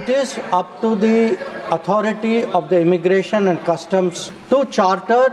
It is up to the authority of the immigration and customs to charter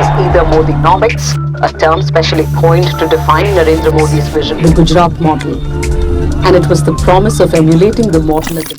As either Modinomics, a term specially coined to define Narendra Modi's vision, the Gujarat model, and it was the promise of emulating the model at the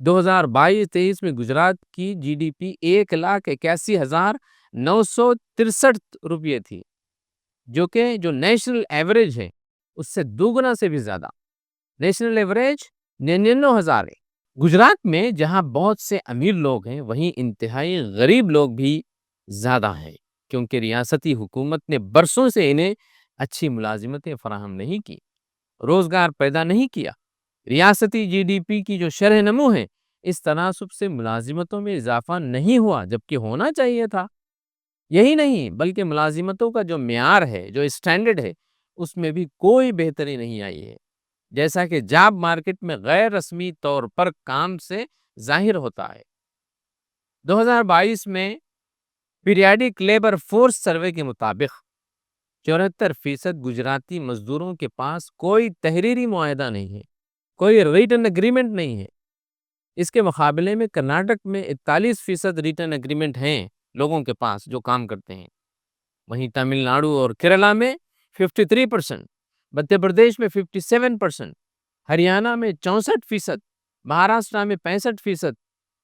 2022-23 میں گجرات کی G D P 1,81,963 روپے تھی، جو کہ جو national average ہے اس سے دوگنا سے بھی زیادہ۔ نیشنل ایوریج 99,000 ہے۔ گجرات میں جہاں بہت سے امیر لوگ ہیں، وہیں انتہائی غریب لوگ بھی زیادہ ہیں، کیونکہ ریاستی حکومت نے برسوں سے انہیں اچھی ملازمتیں فراہم نہیں کی، روزگار پیدا نہیں کیا۔ ریاستی جی ڈی پی کی جو شرح نمو ہے، اس تناسب سے ملازمتوں میں اضافہ نہیں ہوا، جبکہ ہونا چاہیے تھا۔ یہی نہیں بلکہ ملازمتوں کا جو معیار ہے، جو اسٹینڈرڈ ہے، اس میں بھی کوئی بہتری نہیں آئی ہے، جیسا کہ جاب مارکیٹ میں غیر رسمی طور پر کام سے ظاہر ہوتا ہے۔ 2022 میں پیریاڈک لیبر فورس سروے کے مطابق 74% گجراتی مزدوروں کے پاس کوئی تحریری معاہدہ نہیں ہے، کوئی ریٹن اگریمنٹ نہیں ہے۔ اس کے مقابلے میں کرناٹک میں 41% ریٹن اگریمنٹ ہیں لوگوں کے پاس جو کام کرتے ہیں۔ وہیں تمل ناڈو اور کیرلا میں 53%، مدھیہ پردیش میں 57%، ہریانہ میں 64%، مہاراشٹر میں 65%،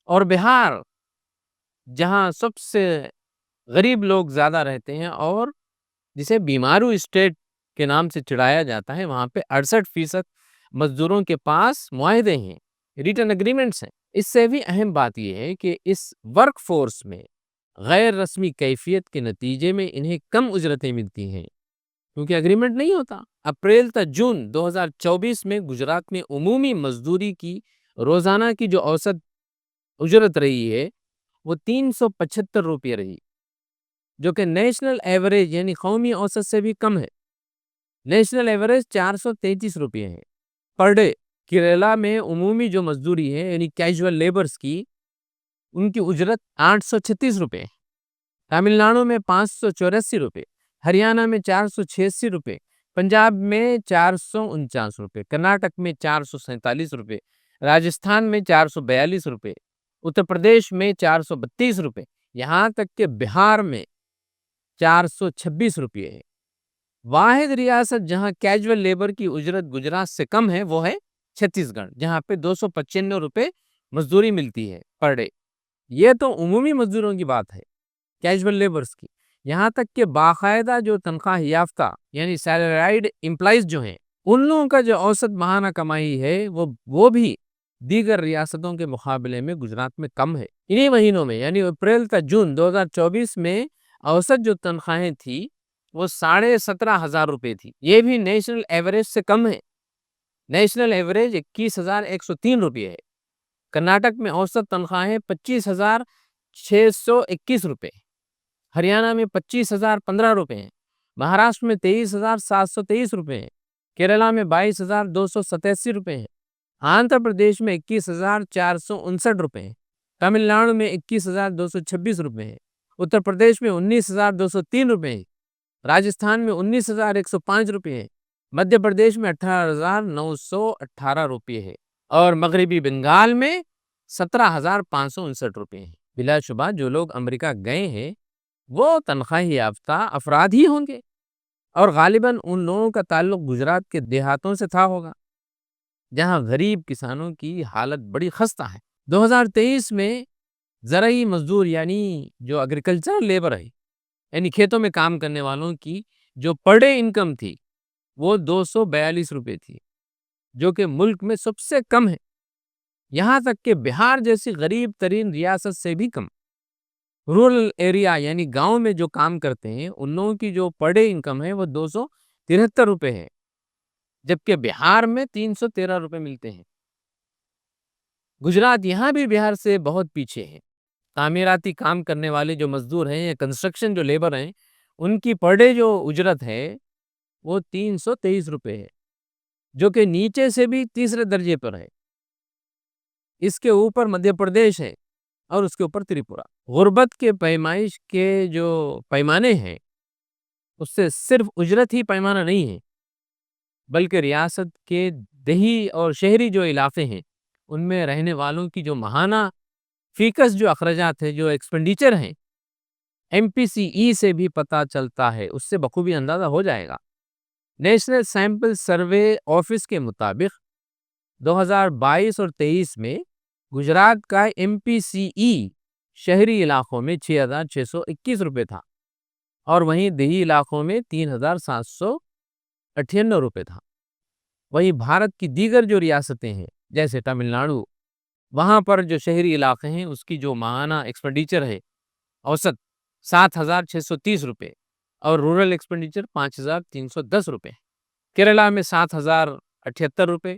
اور بہار جہاں سب سے غریب لوگ زیادہ رہتے ہیں اور جسے بیمارو اسٹیٹ کے نام سے چڑھایا جاتا ہے، وہاں پہ 68% مزدوروں کے پاس معاہدے ہیں، ریٹن اگریمنٹس ہیں۔ اس سے بھی اہم بات یہ ہے کہ اس ورک فورس میں غیر رسمی کیفیت کے نتیجے میں انہیں کم اجرتیں ملتی ہیں، کیونکہ اگریمنٹ نہیں ہوتا۔ اپریل تا جون 2024 میں گجرات میں عمومی مزدوری کی روزانہ کی جو اوسط اجرت رہی ہے وہ 375 روپے رہی، جو کہ نیشنل ایوریج یعنی قومی اوسط سے بھی کم ہے۔ نیشنل ایوریج 433 روپے ہے پر ڈے۔ کیرلا میں عمومی جو مزدوری ہے یعنی کیجول لیبرز کی، ان کی اجرت 836 روپے ہے۔ تمل ناڈو میں 584 روپے، ہریانہ میں 486 روپے، پنجاب میں 449 روپے، کرناٹک میں 447 روپے، راجستھان میں 442 روپے، اتر پردیش میں 432 روپے، یہاں تک کہ بہار میں 426 روپے ہے۔ واحد ریاست جہاں کیجول لیبر کی اجرت گجرات سے کم ہے وہ ہے چھتیس گڑھ، جہاں پہ 295 روپے مزدوری ملتی ہے پر ڈے۔ یہ تو عمومی مزدوروں کی بات ہے، کیجول لیبرز کی۔ یہاں تک کہ باقاعدہ جو تنخواہ یافتہ یعنی سیلریڈ امپلائیز جو ہیں، ان لوگوں کا جو اوسط ماہانہ کمائی ہے وہ بھی دیگر ریاستوں کے مقابلے میں گجرات میں کم ہے۔ انہی مہینوں میں یعنی اپریل تا جون 2024 میں اوسط جو تنخواہیں تھی وہ 17,500 روپے تھی، یہ بھی نیشنل ایوریج سے کم ہے۔ نیشنل ایوریج 21,103 روپے ہے۔ کرناٹک میں اوسط تنخواہیں 25,621 روپے، ہریانہ میں 25,015 روپے ہیں، مہاراشٹر میں 23,723 روپے ہیں، کیرلا میں 22,287 روپے ہیں، آندھرا پردیش میں 21,459 روپے ہیں، تمل ناڈو میں 21,226 روپے ہیں، اتر پردیش میں 19,203 روپے ہیں، راجستھان میں 19,105 روپے ہیں، مدھیہ پردیش میں 18,918 روپے ہے، اور مغربی بنگال میں 17,559 روپے ہیں۔ بلا شبہ جو لوگ امریکہ گئے ہیں وہ تنخواہ یافتہ افراد ہی ہوں گے، اور غالباً ان لوگوں کا تعلق گجرات کے دیہاتوں سے تھا ہوگا، جہاں غریب کسانوں کی حالت بڑی خستہ ہے۔ 2023 میں زرعی مزدور یعنی جو ایگریکلچر لیبر ہے، یعنی کھیتوں میں کام کرنے والوں کی جو پر ڈے انکم تھی وہ 242 روپے تھی، جو کہ ملک میں سب سے کم ہے، یہاں تک کہ بہار جیسی غریب ترین ریاست سے بھی کم۔ رورل ایریا یعنی گاؤں میں جو کام کرتے ہیں ان لوگوں کی جو پر ڈے انکم ہے وہ 273 روپے ہے، جبکہ بہار میں 313 روپے ملتے ہیں۔ گجرات یہاں بھی بہار سے بہت پیچھے ہے۔ تعمیراتی کام کرنے والے جو مزدور ہیں یا کنسٹرکشن جو لیبر ہیں، ان کی پر ڈے جو اجرت ہے وہ 323 روپے ہے، جو کہ نیچے سے بھی تیسرے درجے پر ہے۔ اس کے اوپر مدھیہ پردیش ہے اور اس کے اوپر تریپورہ۔ غربت کے پیمائش کے جو پیمانے ہیں اس سے صرف اجرت ہی پیمانہ نہیں ہے، بلکہ ریاست کے دیہی اور شہری جو علاقے ہیں ان میں رہنے والوں کی جو ماہانہ فیکس جو اخراجات ہیں، جو ایکسپینڈیچر ہیں، ایم پی سی ای سے بھی پتہ چلتا ہے، اس سے بخوبی اندازہ ہو جائے گا۔ نیشنل سیمپل سروے آفس کے مطابق 2022 اور 23 میں گجرات کا MPCE شہری علاقوں میں 6,621 روپے تھا اور وہیں دیہی علاقوں میں 3,798 روپے تھا۔ وہیں بھارت کی دیگر جو ریاستیں ہیں جیسے تمل ناڈو، وہاں پر جو شہری علاقے ہیں اس کی جو ماہانہ ایکسپینڈیچر ہے اوسط 7,630 روپے اور رورل ایکسپینڈیچر 5,310 روپے۔ کیرلا میں 7,078 روپے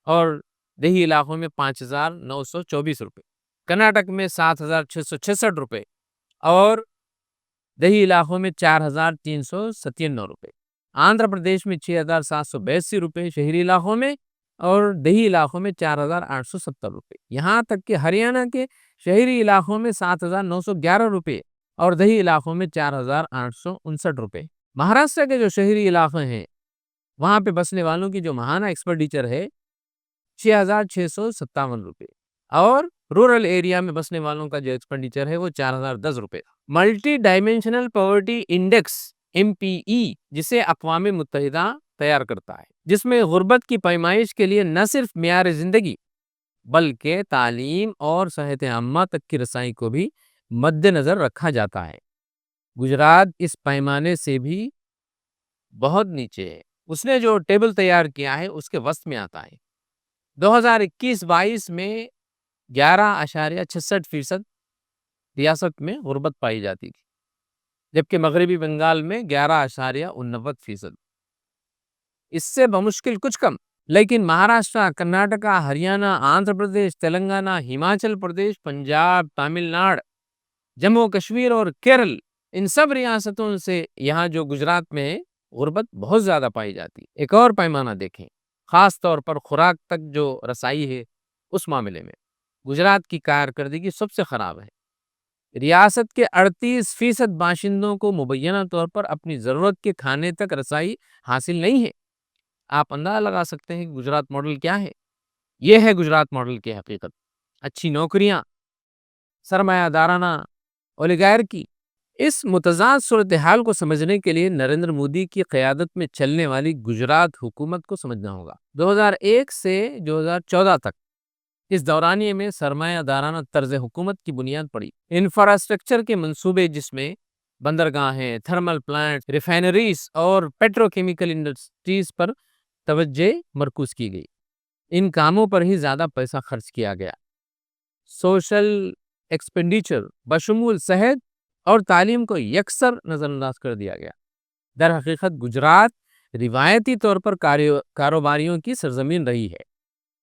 اور دیہی علاقوں میں 5,924 روپے۔ کرناٹک میں 7,666 روپے اور دیہی علاقوں میں 4,397 روپے۔ آندھرا پردیش میں 6,782 روپے شہری علاقوں میں اور دیہی علاقوں میں 4,870 روپے۔ یہاں تک کہ ہریانہ کے شہری علاقوں میں 7,911 روپے اور دیہی علاقوں میں 4,859 روپے۔ مہاراشٹر کے جو شہری علاقے ہیں وہاں پہ بسنے والوں کی جو ماہانہ ایکسپینڈیچر ہے 6,657 روپے اور رورل ایریا میں بسنے والوں کا جو ایکسپینڈیچر ہے وہ 4,010 روپے۔ Multi dimensional poverty index MPE جسے اقوام متحدہ تیار کرتا ہے، جس میں غربت کی پیمائش کے لیے نہ صرف معیار زندگی بلکہ تعلیم اور صحت عامہ تک کی رسائی کو بھی مد نظر رکھا جاتا ہے۔ گجرات اس پیمانے سے بھی بہت نیچے ہے۔ اس نے جو ٹیبل تیار کیا ہے اس کے وسط میں آتا ہے۔ 2021-22 میں 11.66% ریاست میں غربت پائی جاتی تھی، جبکہ مغربی بنگال میں 11.89%، اس سے بمشکل کچھ کم۔ لیکن مہاراشٹر، کرناٹکا، ہریانہ، آندھرا پردیش، تلنگانہ، ہماچل پردیش، پنجاب، تامل ناڈو، جموں و کشمیر اور کیرل، ان سب ریاستوں سے یہاں جو گجرات میں غربت بہت زیادہ پائی جاتی۔ ایک اور پیمانہ دیکھیں، خاص طور پر خوراک تک جو رسائی ہے اس معاملے میں گجرات کی کارکردگی سب سے خراب ہے۔ ریاست کے 38% باشندوں کو مبینہ طور پر اپنی ضرورت کے کھانے تک رسائی حاصل نہیں ہے۔ آپ اندازہ لگا سکتے ہیں کہ گجرات ماڈل کیا ہے۔ یہ ہے گجرات ماڈل کی حقیقت: اچھی نوکریاں، سرمایہ دارانہ اولیگارکی۔ اس متضاد صورتحال کو سمجھنے کے لیے نریندر مودی کی قیادت میں چلنے والی گجرات حکومت کو سمجھنا ہوگا۔ 2001 سے 2014 تک اس دورانیے میں سرمایہ دارانہ طرز حکومت کی بنیاد پڑی۔ انفراسٹرکچر کے منصوبے جس میں بندرگاہیں، تھرمل پلانٹ، ریفائنریز اور پیٹروکیمیکل انڈسٹریز پر توجہ مرکوز کی گئی۔ ان کاموں پر ہی زیادہ پیسہ خرچ کیا گیا۔ سوشل ایکسپینڈیچر بشمول صحت اور تعلیم کو یکسر نظر انداز کر دیا گیا۔ در حقیقت گجرات روایتی طور پر کاروباریوں کی سرزمین رہی ہے،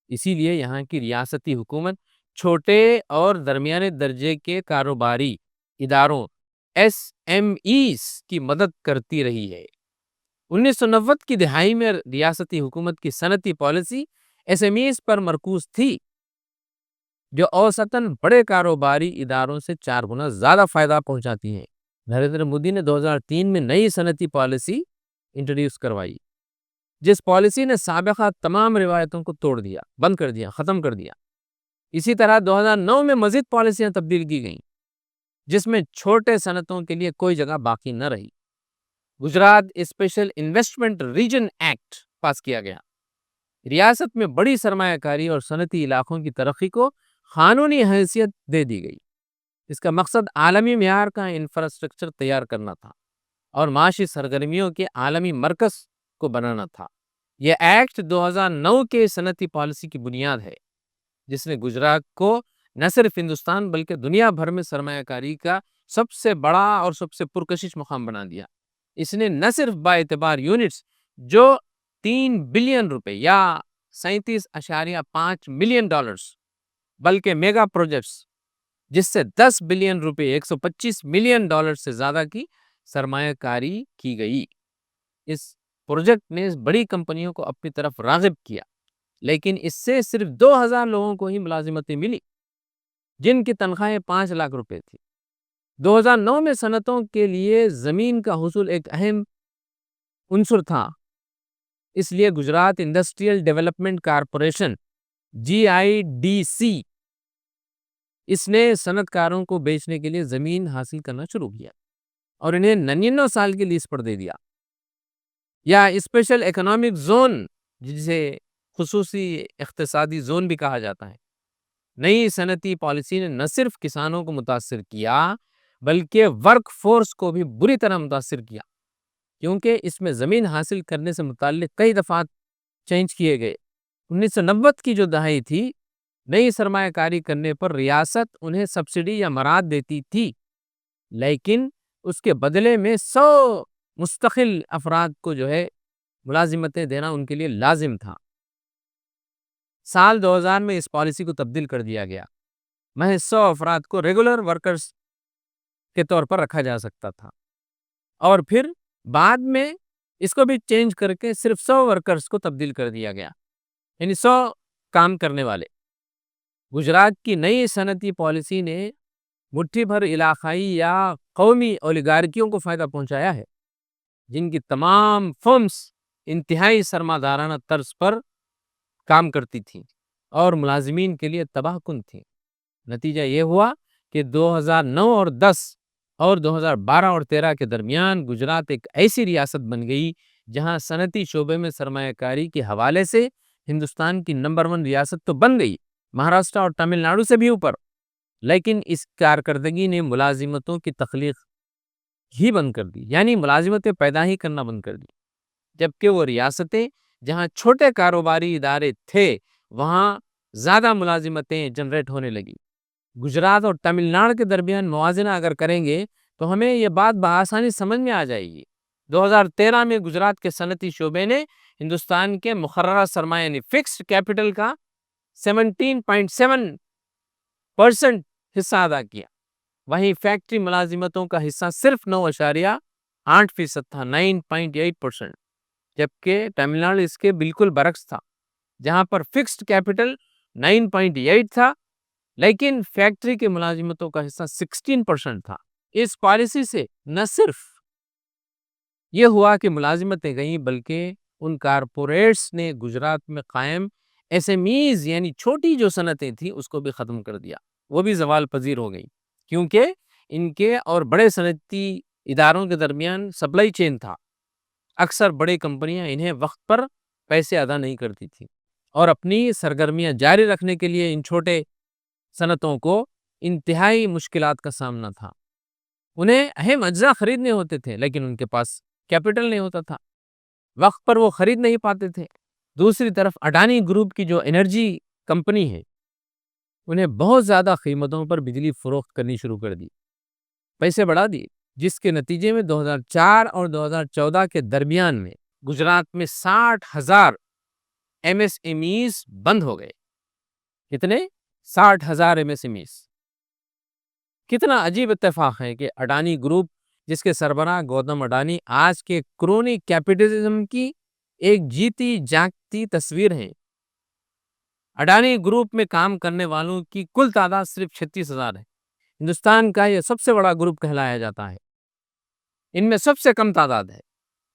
اسی لیے یہاں کی ریاستی حکومت چھوٹے اور درمیانے درجے کے کاروباری اداروں SMEs کی مدد کرتی رہی ہے۔ 1990 کی دہائی میں ریاستی حکومت کی صنعتی پالیسی SMEs پر مرکوز تھی، جو اوسطاً بڑے کاروباری اداروں سے 4 گنا زیادہ فائدہ پہنچاتی ہیں۔ نریندر مودی نے 2003 میں نئی صنعتی پالیسی انٹروڈیوس کروائی، جس پالیسی نے سابقہ تمام روایتوں کو توڑ دیا، بند کر دیا، ختم کر دیا۔ اسی طرح 2009 میں مزید پالیسیاں تبدیل کی گئیں، جس میں چھوٹے صنعتوں کے لیے کوئی جگہ باقی نہ رہی۔ Gujarat special investment region act pass کیا گیا۔ ریاست میں بڑی سرمایہ کاری اور صنعتی علاقوں کی ترقی کو قانونی حیثیت دے دی گئی۔ اس کا مقصد عالمی معیار کا انفراسٹرکچر تیار کرنا تھا اور معاشی سرگرمیوں کے عالمی مرکز کو بنانا تھا۔ یہ ایکٹ 2009 کے صنعتی پالیسی کی بنیاد ہے، جس نے گجرات کو نہ صرف ہندوستان بلکہ دنیا بھر میں سرمایہ کاری کا سب سے بڑا اور سب سے پرکشش مقام بنا دیا۔ اس نے نہ صرف با اعتبار یونٹس جو 3 بلین روپے یا 37.5 ملین ڈالرز، بلکہ میگا پروجیکٹس جس سے 10 بلین روپے 125 ملین ڈالر سے زیادہ کی سرمایہ کاری کی گئی۔ اس پروجیکٹ نے بڑی کمپنیوں کو اپنی طرف راغب کیا، لیکن اس سے صرف 2,000 لوگوں کو ہی ملازمتیں ملی، جن کی تنخواہیں 5 لاکھ روپے تھی۔ 2009 میں صنعتوں کے لیے زمین کا حصول ایک اہم عنصر تھا، اس لیے Gujarat industrial development corporation GIDC اس نے صنعت کاروں کو بیچنے کے لیے زمین حاصل کرنا شروع کیا اور انہیں 99 سال کی لیز پر دے دیا۔ یا اسپیشل اکنامک زون، جسے خصوصی اقتصادی زون بھی کہا جاتا ہے، نئی صنعتی پالیسی نے نہ صرف کسانوں کو متاثر کیا بلکہ ورک فورس کو بھی بری طرح متاثر کیا، کیونکہ اس میں زمین حاصل کرنے سے متعلق کئی دفعات چینج کیے گئے۔ 1990 کی جو دہائی تھی، نئی سرمایہ کاری کرنے پر ریاست انہیں سبسڈی یا مراد دیتی تھی، لیکن اس کے بدلے میں 100 مستقل افراد کو ملازمتیں دینا ان کے لیے لازم تھا۔ سال 2000 میں اس پالیسی کو تبدیل کر دیا گیا، محض 100 افراد کو ریگولر ورکرز کے طور پر رکھا جا سکتا تھا، اور پھر بعد میں اس کو بھی چینج کر کے صرف 100 ورکرز کو تبدیل کر دیا گیا، یعنی 100 کام کرنے والے۔ گجرات کی نئی صنعتی پالیسی نے مٹھی بھر علاقائی یا قومی اولیگارکیوں کو فائدہ پہنچایا ہے، جن کی تمام فرمز انتہائی سرمایہ دارانہ طرز پر کام کرتی تھیں اور ملازمین کے لیے تباہ کن تھیں۔ نتیجہ یہ ہوا کہ 2009 اور 10 اور 2012 اور 13 کے درمیان گجرات ایک ایسی ریاست بن گئی جہاں صنعتی شعبے میں سرمایہ کاری کے حوالے سے ہندوستان کی نمبر 1 ریاست تو بن گئی، مہاراشٹر اور تمل ناڈو سے بھی اوپر، لیکن اس کارکردگی نے ملازمتوں کی تخلیق ہی بند کر دی، یعنی ملازمتیں پیدا ہی کرنا بند کر دی، جبکہ وہ ریاستیں جہاں چھوٹے کاروباری ادارے تھے وہاں زیادہ ملازمتیں جنریٹ ہونے لگی۔ گجرات اور تمل ناڈو کے درمیان موازنہ اگر کریں گے تو ہمیں یہ بات بآسانی سمجھ میں آ جائے گی۔ 2013 میں گجرات کے صنعتی شعبے نے ہندوستان کے مقررہ سرمایہ یعنی فکسڈ کیپٹل کا 17.7% حصہ ادا کیا، وہیں فیکٹری ملازمتوں کا حصہ صرف 9.8% تھا، 9.8%، جبکہ تمل ناڈو اس کے بالکل برعکس تھا، جہاں پر فکسڈ کیپٹل 9.8 تھا لیکن فیکٹری کے ملازمتوں کا حصہ 16% تھا۔ اس پالیسی سے نہ صرف یہ ہوا کہ ملازمتیں گئیں بلکہ ان کارپوریٹس نے گجرات میں قائم ایس ایم ایز یعنی چھوٹی جو صنعتیں تھیں اس کو بھی ختم کر دیا، وہ بھی زوال پذیر ہو گئی، کیونکہ ان کے اور بڑے صنعتی اداروں کے درمیان سپلائی چین تھا۔ اکثر بڑی کمپنیاں انہیں وقت پر پیسے ادا نہیں کرتی تھیں اور اپنی سرگرمیاں جاری رکھنے کے لیے ان چھوٹے صنعتوں کو انتہائی مشکلات کا سامنا تھا۔ انہیں اہم اجزاء خریدنے ہوتے تھے لیکن ان کے پاس کیپٹل نہیں ہوتا تھا، وقت پر وہ خرید نہیں پاتے تھے۔ دوسری طرف اڈانی گروپ کی جو انرجی کمپنی ہے انہیں بہت زیادہ قیمتوں پر بجلی فروخت کرنی شروع کر دی، پیسے بڑھا دیے، جس کے نتیجے میں 2004 اور 2014 کے درمیان میں گجرات میں 60,000 ایم ایس ایم ایز بند ہو گئے۔ کتنے؟ 60,000 ایم ایس ایم ایز۔ کتنا عجیب اتفاق ہے کہ اڈانی گروپ جس کے سربراہ گوتم اڈانی آج کے کرونی کیپٹلزم کی ایک جیتی جاگتی تصویر ہیں۔ اڈانی گروپ میں کام کرنے والوں کی کل تعداد صرف 36,000 ہے۔ ہندوستان کا یہ سب سے بڑا گروپ کہلایا جاتا ہے، ان میں سب سے کم تعداد ہے۔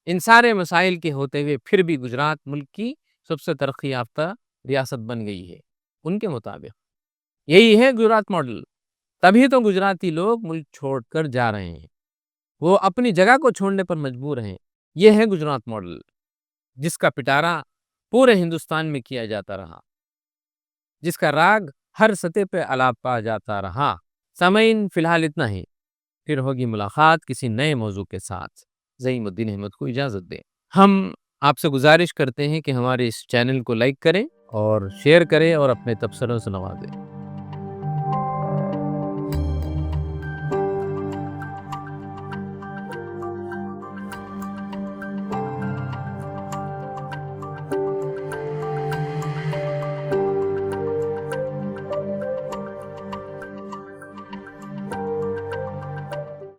ان سارے مسائل کے ہوتے ہوئے پھر بھی گجرات ملک کی سب سے ترقی یافتہ ریاست بن گئی ہے۔ ان کے مطابق یہی ہے گجرات ماڈل، تبھی تو گجراتی لوگ ملک چھوڑ کر جا رہے ہیں، وہ اپنی جگہ کو چھوڑنے پر مجبور ہیں۔ یہ ہے گجرات ماڈل جس کا پٹارا پورے ہندوستان میں کیا جاتا رہا، جس کا راگ ہر سطح پہ الاپا جاتا رہا۔ سامعین، فی الحال اتنا ہی، پھر ہوگی ملاقات کسی نئے موضوع کے ساتھ۔ زعیم الدین احمد کو اجازت دیں۔ ہم آپ سے گزارش کرتے ہیں کہ ہمارے اس چینل کو لائک کریں اور شیئر کریں اور اپنے تبصروں سے نوازیں۔